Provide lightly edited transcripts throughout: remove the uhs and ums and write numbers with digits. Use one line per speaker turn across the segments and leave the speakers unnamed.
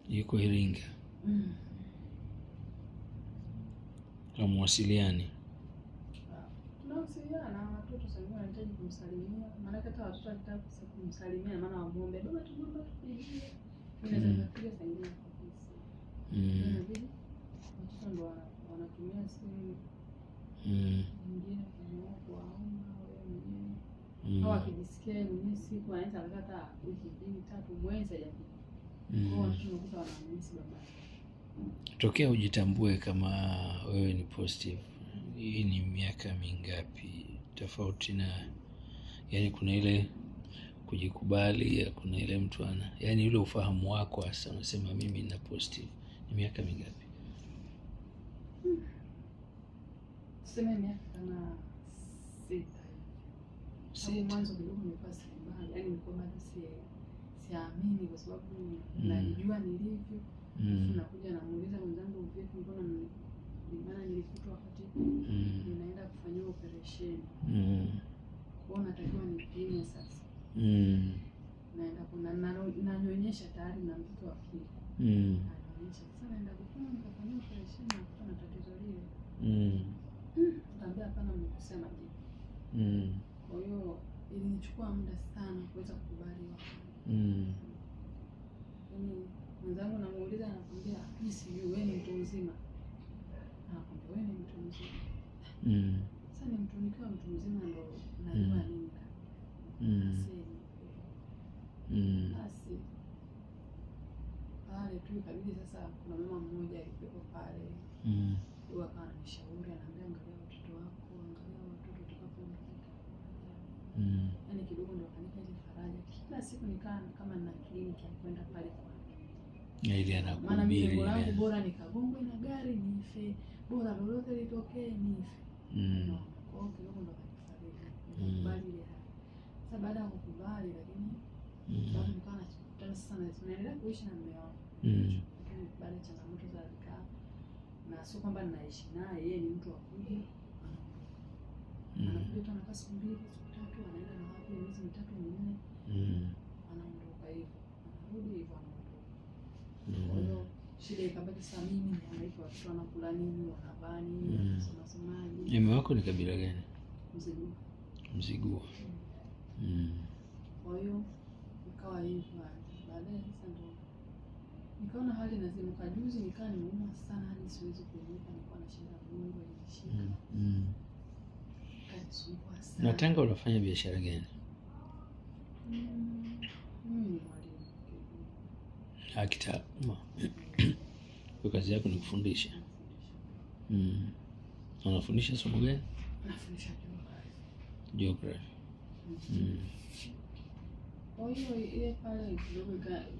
Yuko Iringa. Hamwasiliani?
Tunawasiliana, watoto sasa wanahitaji kumsalimia. Maana hata watoto wanataka kumsalimia maana wamuombe baba tunaomba tupigie. Unaweza kupiga saa nyingine kwa simu. Watoto ndo wanatumia simu. Mwingine kama kuwaomba wewe mwenyewe. Au akijisikia mwenyewe siku anaanza hata wiki 2-3 mwezi hajapita. Kwa watoto tunakuta wanamisi baba.
Tokea ujitambue kama wewe ni positive, hii ni miaka mingapi? Tofauti na yani kuna ile kujikubali, kuna ile mtu ana yani ile ufahamu wako hasa unasema mimi nina positive, ni miaka mingapi?
Sema miaka kama 6. Sasa mwanzo kidogo nilikuwa sibali, yani nilikuwa bado siamini kwa sababu najua nilivyo. Nakuja namuuliza mwenzangu vipi, mbona nilikutwa wakati ninaenda kufanyia operation. Kwa natakiwa nipime sasa. Naenda kuna nanyonyesha tayari na mtoto wa kike. Ananyonyesha sasa naenda kupima nikafanyia operation na kuna tatizo lile. Tambia hapana mnikusema jibu. Kwa hiyo ilinichukua muda sana kuweza kukubali wapi. Mwenzangu namuuliza anakuambia mimi sijui wewe ni mtu mzima. Anakuambia wewe ni mtu mzima. Sasa ni mtu nikiwa mtu mzima ndo najua nini. Basi pale tu kabidi sasa kuna mama mmoja alikuwa pale. Huwa ananishauri anaambia angalia watoto wako, angalia watoto tutakapoondoka. Yaani kidogo ndo kanipa ile faraja. Kila siku nikaa kama nina kliniki ya kwenda pale kwa
ili anakumbili.
Maana mimi wangu bora nikagongwe na gari nife, bora lolote litokee nife. Kwa hiyo kidogo ndo kanifariji. Nikubali ile hali. Sasa baada ya kukubali lakini bado nikawa nakutana sana tunaendelea kuishi na mume wangu. Baada ya changamoto za alikaa na sio kwamba ninaishi naye, yeye ni mtu wa kuja. Anakuja tu anakaa siku 2, siku 3, anaenda na wapi miezi 3 minne. Anaondoka hivyo. Anarudi hivyo anaondoka. Kwa hiyo shida ikabaki sasa mimi naangaika watoto wanakula nini, wanavaa nini, wanasemaje.
Mume wako ni kabila gani?
Mzigua.
Mzigua.
Kwa hiyo ikawa hivyo. Baadaye sasa ndo nikaona hali inazimuka. Juzi nikaa nimeuma sana hadi siwezi kuinuka, nilikuwa na shida ya mgongo inashika. Kanisumbua sana.
Na Tanga unafanya biashara gani?
Mimi ni mwalimu.
Kitaaluma. Kwa kazi yako ni kufundisha. Unafundisha somo gani?
Nafundisha
Geography.
Kwa hiyo ile pale kidogo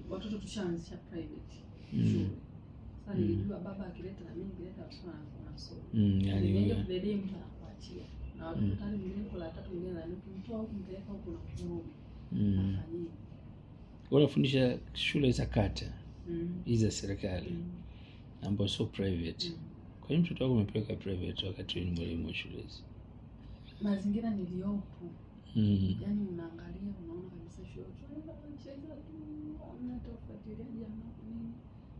watoto tushaanzisha private shule. Sasa nilijua baba akileta na mimi nileta watoto wanasoma.
Yani
wewe ndio mtu anakuachia. Na watoto tani mwingine kwa la 3 mwingine na mtu au kumpeleka huko na kurudi. Afanyie.
Unafundisha shule za kata. Hizi za serikali. Ambazo sio private. Kwa hiyo mtoto wako umepeleka private wakati ni mwalimu wa shule hizi.
Mazingira niliopo. Yaani unaangalia unaona kabisa shule tunacheza tu hamna tofautilia jamaa nini.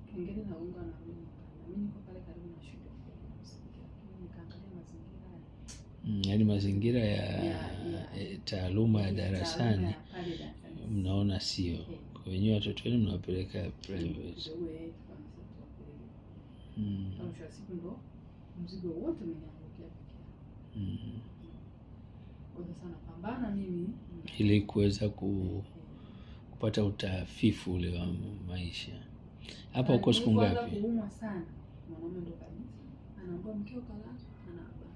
Kengele na unga na mimi. Na mimi niko pale karibu na shule. Nikaangalia mazingira.
Yaani mazingira ya taaluma ya darasani mnaona sio. Kwa hiyo watoto wenu mnawapeleka private.
Kwa siku ndo mzigo wote umeniangukia pekee. Kwa sana pambana mimi
ili kuweza kupata utafifu ule wa maisha. Hapa uko siku ngapi?
Kwanza kuumwa sana. Mwanaume ndo kabisa. Anaomba mkeo kala, anaba.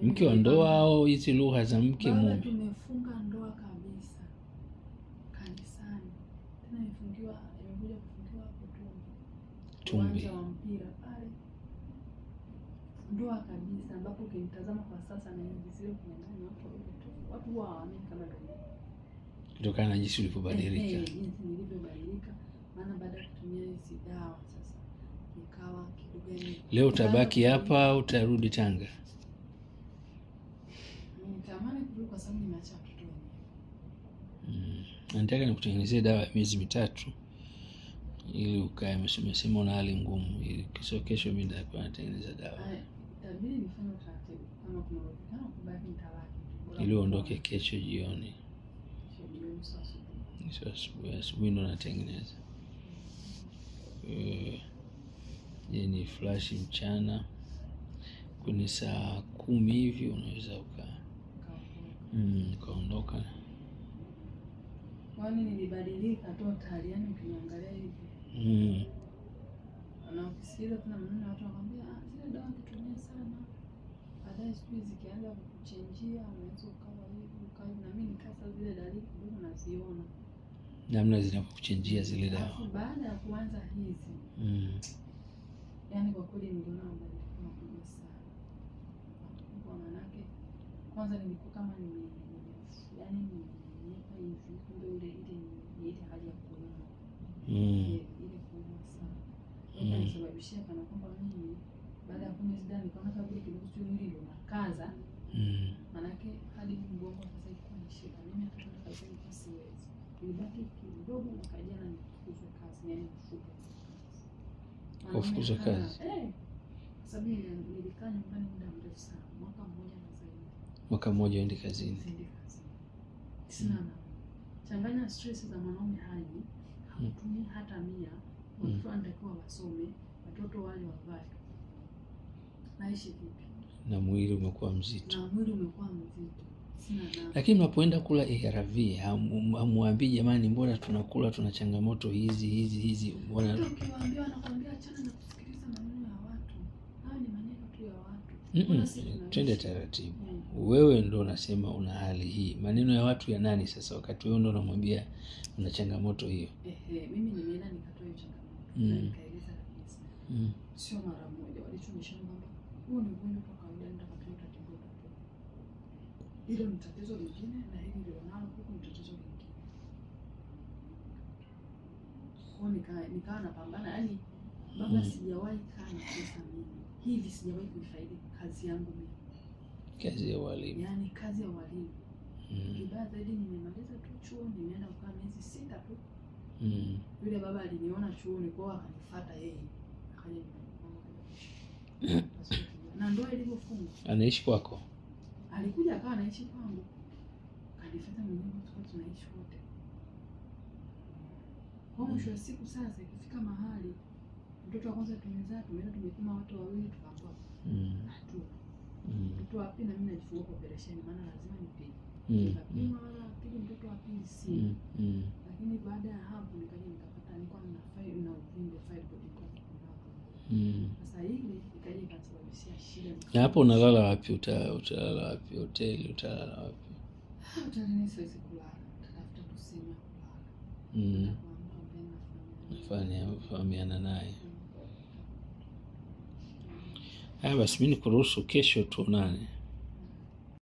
Mke wa ndoa au hizi lugha za mke mume?
Tumefunga ndoa kabisa. Kanisani. Tena imekuja kufungiwa hapo Tumbi. Uwanja wa mpira pale. Ndoa kabisa ambapo ukimtazama kwa sasa na hivi zile kuna ndani watu huwa hawaamini kama ndio.
Kutokana na jinsi ulivyobadilika.
Jinsi nilivyobadilika. Maana baada ya kutumia hizi dawa sasa nikawa kidogo.
Leo utabaki hapa au utarudi Tanga?
Nitamani kurudi kwa sababu nimeacha watoto wenyewe.
Nataka nikutengenezee dawa ya miezi 3 ili ukae. Umesema una hali ngumu, ili kesho mimi nitakuwa natengeneza dawa.
Itabidi nifanye utaratibu kama kuna uwezekano kubaki nitalaki.
Ili uondoke kesho jioni. Asubuhi ndo natengeneza. Ni flash mchana. Kwenye saa 10 hivi unaweza ukaondoka.
Kwani nilibadilika total, yani ukiniangalia hivi. Na ukisikiza kuna maneno watu wanakuambia zile dawa kutumia sana. Baadaye siku zikianza kukuchenjia unaweza ukawa hivi na mimi nikasa zile dalili kidogo naziona.
Namna zinakuchenjia zile dawa.
Baada ya kuanza hizi. Yani kwa kweli niliona mabadiliko makubwa sana. Kwa maana yake kwanza nilikuwa kama yani nimepa hivi kumbe ile hali ya kuuma. Ile kuuma sana. Inasababishia kana kwamba mimi baada ya kunywa zile nikaona kama vile kidogo tu mwili ndio unakaza. Maana yake hadi mgongo sasa iko ni shida. Mimi hata kama kwa siwezi. Nilibaki kidogo na kaja na nikufuzwa kazi, yani mfuko.
Kufuzwa kazi.
Sababu nilikaa nyumbani muda mrefu sana, mwaka mmoja na zaidi.
Mwaka mmoja uende kazini.
Sina na. Changanya stress za mwanaume haji, hakutumii hata 100, watoto anatakiwa wasome, watoto wale wavae. Naishi vipi?
Na mwili umekuwa mzito. Lakini mnapoenda kula ARV, hamwambii jamani mbona tunakula tuna changamoto hizi mbona
ukiwaambia wanakuambia achana na kusikiliza maneno ya watu. Hayo ni maneno tu ya watu.
Twende taratibu. Wewe ndo unasema una hali hii. Maneno ya watu ya nani sasa wakati wewe ndo unamwambia una changamoto hiyo?
Mimi nimeenda nikatoa changamoto. Na nikaeleza kabisa. Sio mara moja walichonishauri kwamba huo ni ugonjwa kwa kawaida nitakapata tatizo hapo. Hilo ni tatizo lingine na hili ndio nalo huko ni tatizo lingine. Kwa nikawa napambana, yani baba sijawahi kana pesa mimi. Hivi sijawahi kuifaidi kazi yangu mimi.
Kazi ya walimu.
Yani kazi ya walimu. Kibaya zaidi nimemaliza tu chuo, nimeenda kukaa miezi 6 tu. Yule baba aliniona chuoni kwao akanifuata yeye. Akaja na ndoa ilivyofunga.
Anaishi kwako?
Alikuja akawa anaishi kwangu. Kanifuata mwenyewe tunaishi wote. Kwa mwisho wa siku sasa ikifika mahali mtoto wa kwanza tumezaa tumepima watu wawili tukaambiwa tu. Mtoto wa pili na mimi najifungua kwa operation maana lazima nipige. Nikapima wala pili mtoto wa pili si. Lakini baada ya hapo nikaja nikapata nilikuwa na file na uvimbe fibroid kwa hapo. Sasa hili ikaja ikasababishia shida.
Na hapo unalala wapi? Utalala wapi? Hoteli utalala wapi?
Hotelini siwezi kulala. Tafuta tu sehemu ya kulala.
Fahamiana naye. Basi mimi nikuruhusu kesho tuonane.